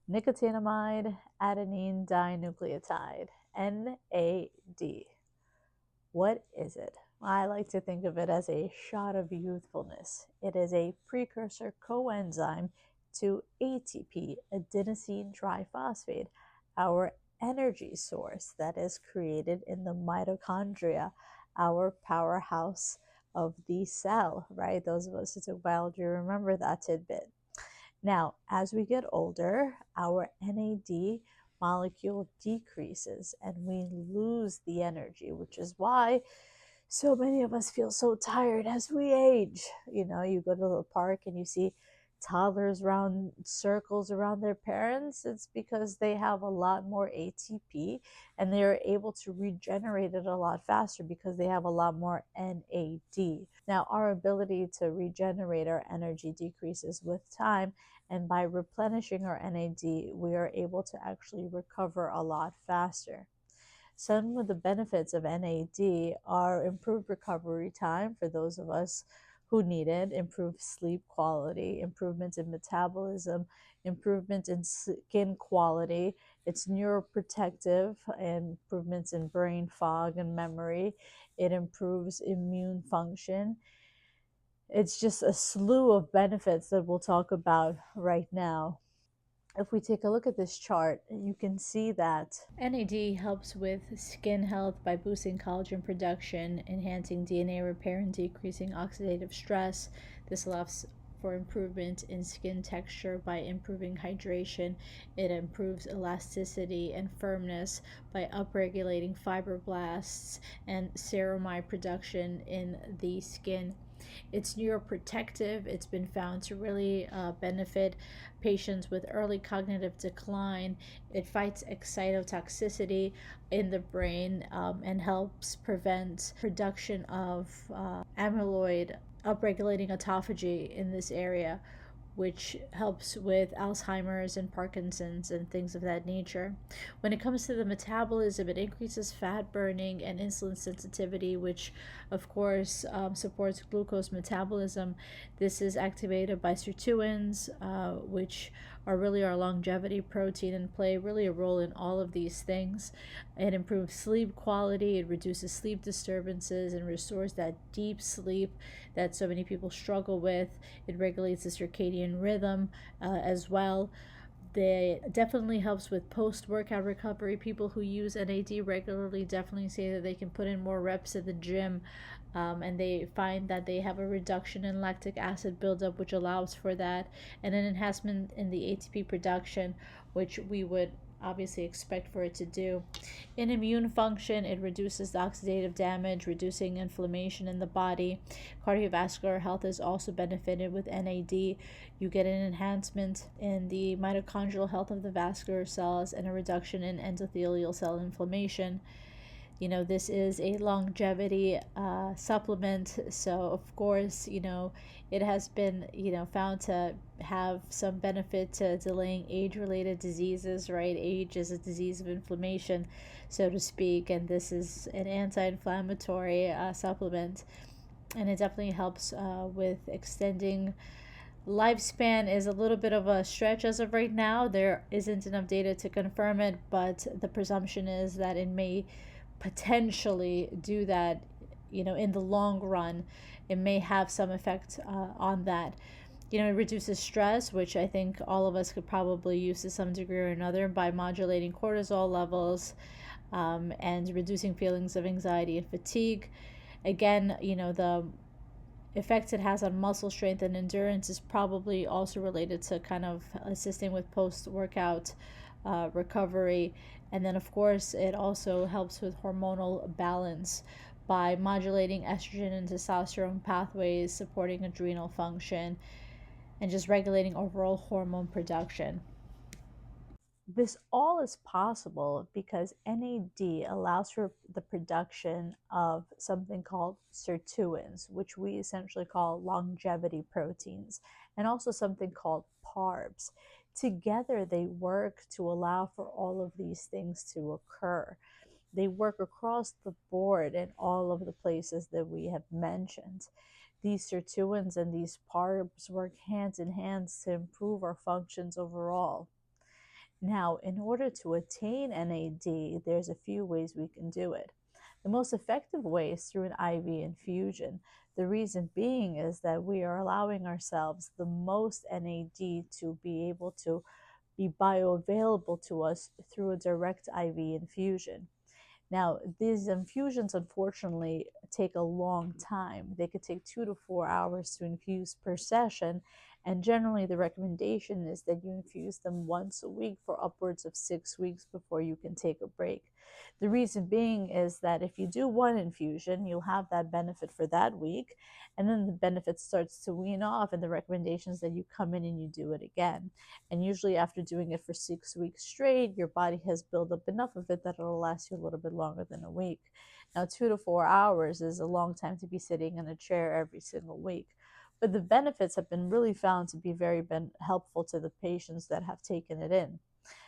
Nicotinamide adenine dinucleotide, NAD. What is it? I like to think of it as a shot of youthfulness. It is a precursor coenzyme to ATP, adenosine triphosphate, our energy source that is created in the mitochondria, our powerhouse of the cell, right? Those of us who took biology remember that tidbit. Now, as we get older, our NAD molecule decreases and we lose the energy, which is why so many of us feel so tired as we age. You know, you go to the park and you see toddlers round circles around their parents. It's because they have a lot more ATP and they're able to regenerate it a lot faster because they have a lot more NAD. Now, our ability to regenerate our energy decreases with time, and by replenishing our NAD, we are able to actually recover a lot faster. Some of the benefits of NAD are improved recovery time for those of us who need it, improved sleep quality, improvements in metabolism, improvement in skin quality. It's neuroprotective, improvements in brain fog and memory. It improves immune function. It's just a slew of benefits that we'll talk about right now. If we take a look at this chart, you can see that NAD helps with skin health by boosting collagen production, enhancing DNA repair, and decreasing oxidative stress. This allows for improvement in skin texture by improving hydration. It improves elasticity and firmness by upregulating fibroblasts and ceramide production in the skin. It's neuroprotective. It's been found to really benefit patients with early cognitive decline. It fights excitotoxicity in the brain and helps prevent production of amyloid, upregulating autophagy in this area, which helps with Alzheimer's and Parkinson's and things of that nature. When it comes to the metabolism, it increases fat burning and insulin sensitivity, which of course supports glucose metabolism. This is activated by sirtuins, which are really our longevity protein and play really a role in all of these things. It improves sleep quality, it reduces sleep disturbances, and restores that deep sleep that so many people struggle with. It regulates the circadian rhythm as well. They definitely helps with post-workout recovery. People who use NAD regularly definitely say that they can put in more reps at the gym, and they find that they have a reduction in lactic acid buildup, which allows for that, and an enhancement in the ATP production, which we would obviously expect for it to do. In immune function, it reduces the oxidative damage, reducing inflammation in the body. Cardiovascular health is also benefited with NAD. You get an enhancement in the mitochondrial health of the vascular cells and a reduction in endothelial cell inflammation. You know, this is a longevity supplement, so of course, you know, it has been, you know, found to have some benefit to delaying age-related diseases, right? Age is a disease of inflammation, so to speak, and this is an anti-inflammatory supplement, and it definitely helps with extending lifespan. Is a little bit of a stretch as of right now. There isn't enough data to confirm it, but the presumption is that it may potentially do that, you know, in the long run. It may have some effect on that. You know, it reduces stress, which I think all of us could probably use to some degree or another by modulating cortisol levels and reducing feelings of anxiety and fatigue. Again, you know, the effects it has on muscle strength and endurance is probably also related to kind of assisting with post workout recovery. And then, of course, it also helps with hormonal balance by modulating estrogen and testosterone pathways, supporting adrenal function, and just regulating overall hormone production. This all is possible because NAD allows for the production of something called sirtuins, which we essentially call longevity proteins, and also something called PARBs. Together, they work to allow for all of these things to occur. They work across the board in all of the places that we have mentioned. These sirtuins and these PARBs work hand in hand to improve our functions overall. Now, in order to attain NAD, there's a few ways we can do it. The most effective way is through an IV infusion. The reason being is that we are allowing ourselves the most NAD to be able to be bioavailable to us through a direct IV infusion. Now, these infusions unfortunately take a long time. They could take 2 to 4 hours to infuse per session, and generally the recommendation is that you infuse them once a week for upwards of 6 weeks before you can take a break. The reason being is that if you do one infusion, you'll have that benefit for that week, and then the benefit starts to wean off, and the recommendation is that you come in and you do it again. And usually, after doing it for 6 weeks straight, your body has built up enough of it that it'll last you a little bit longer than a week. Now, 2 to 4 hours is a long time to be sitting in a chair every single week. But the benefits have been really found to be very helpful to the patients that have taken it in.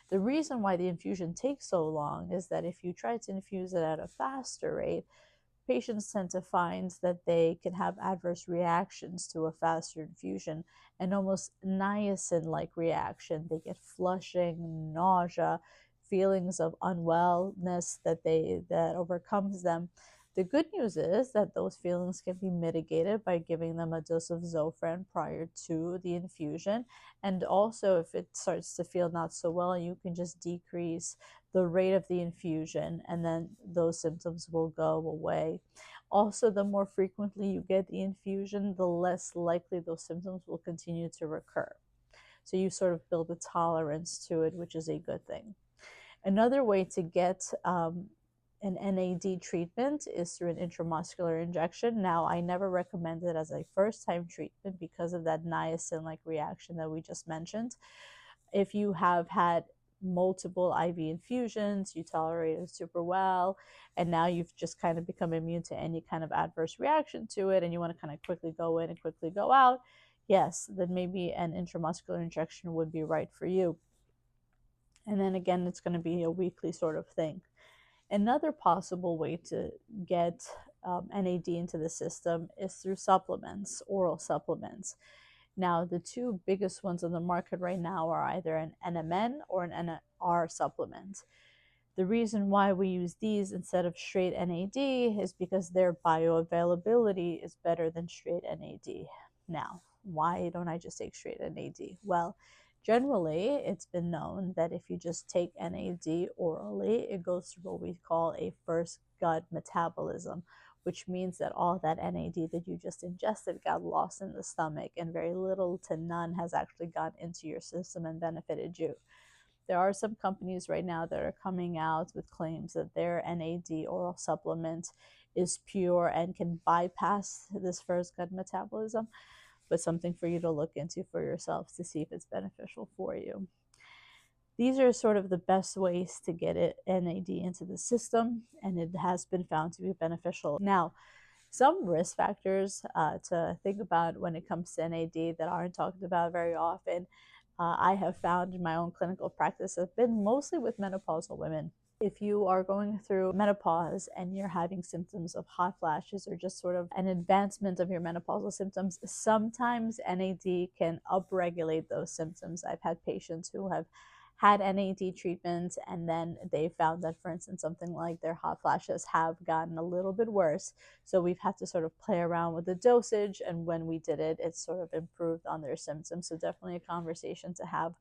The reason why the infusion takes so long is that if you try to infuse it at a faster rate, patients tend to find that they can have adverse reactions to a faster infusion, an almost niacin-like reaction. They get flushing, nausea, feelings of unwellness that overcomes them. The good news is that those feelings can be mitigated by giving them a dose of Zofran prior to the infusion. And also, if it starts to feel not so well, you can just decrease the rate of the infusion, and then those symptoms will go away. Also, the more frequently you get the infusion, the less likely those symptoms will continue to recur. So you sort of build a tolerance to it, which is a good thing. Another way to get an NAD treatment is through an intramuscular injection. Now, I never recommend it as a first-time treatment because of that niacin-like reaction that we just mentioned. If you have had multiple IV infusions, you tolerate it super well, and now you've just kind of become immune to any kind of adverse reaction to it, and you want to kind of quickly go in and quickly go out, yes, then maybe an intramuscular injection would be right for you. And then again, it's going to be a weekly sort of thing. Another possible way to get NAD into the system is through supplements, oral supplements. Now, the two biggest ones on the market right now are either an NMN or an NR supplement. The reason why we use these instead of straight NAD is because their bioavailability is better than straight NAD. Now, why don't I just take straight NAD? Well, generally, it's been known that if you just take NAD orally, it goes through what we call a first gut metabolism, which means that all that NAD that you just ingested got lost in the stomach, and very little to none has actually gone into your system and benefited you. There are some companies right now that are coming out with claims that their NAD oral supplement is pure and can bypass this first gut metabolism, but something for you to look into for yourselves to see if it's beneficial for you. These are sort of the best ways to get NAD into the system, and it has been found to be beneficial. Now, some risk factors to think about when it comes to NAD that aren't talked about very often, I have found in my own clinical practice, have been mostly with menopausal women. If you are going through menopause and you're having symptoms of hot flashes or just sort of an advancement of your menopausal symptoms, sometimes NAD can upregulate those symptoms. I've had patients who have had NAD treatment and then they found that, for instance, something like their hot flashes have gotten a little bit worse. So we've had to sort of play around with the dosage, and when we did it, it sort of improved on their symptoms. So definitely a conversation to have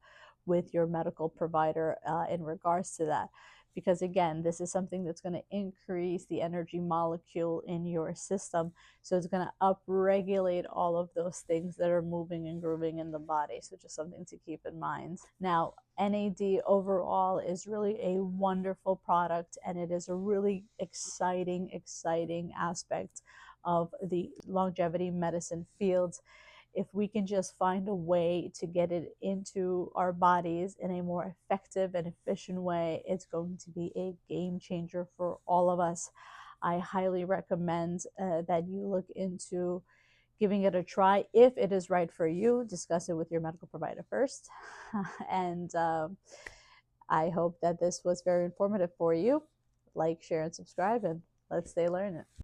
with your medical provider in regards to that. Because again, this is something that's going to increase the energy molecule in your system. So it's going to upregulate all of those things that are moving and grooving in the body. So just something to keep in mind. Now, NAD overall is really a wonderful product, and it is a really exciting aspect of the longevity medicine field. If we can just find a way to get it into our bodies in a more effective and efficient way, it's going to be a game changer for all of us. I highly recommend that you look into giving it a try. If it is right for you, discuss it with your medical provider first. And I hope that this was very informative for you. Like, share, and subscribe, and let's stay learning.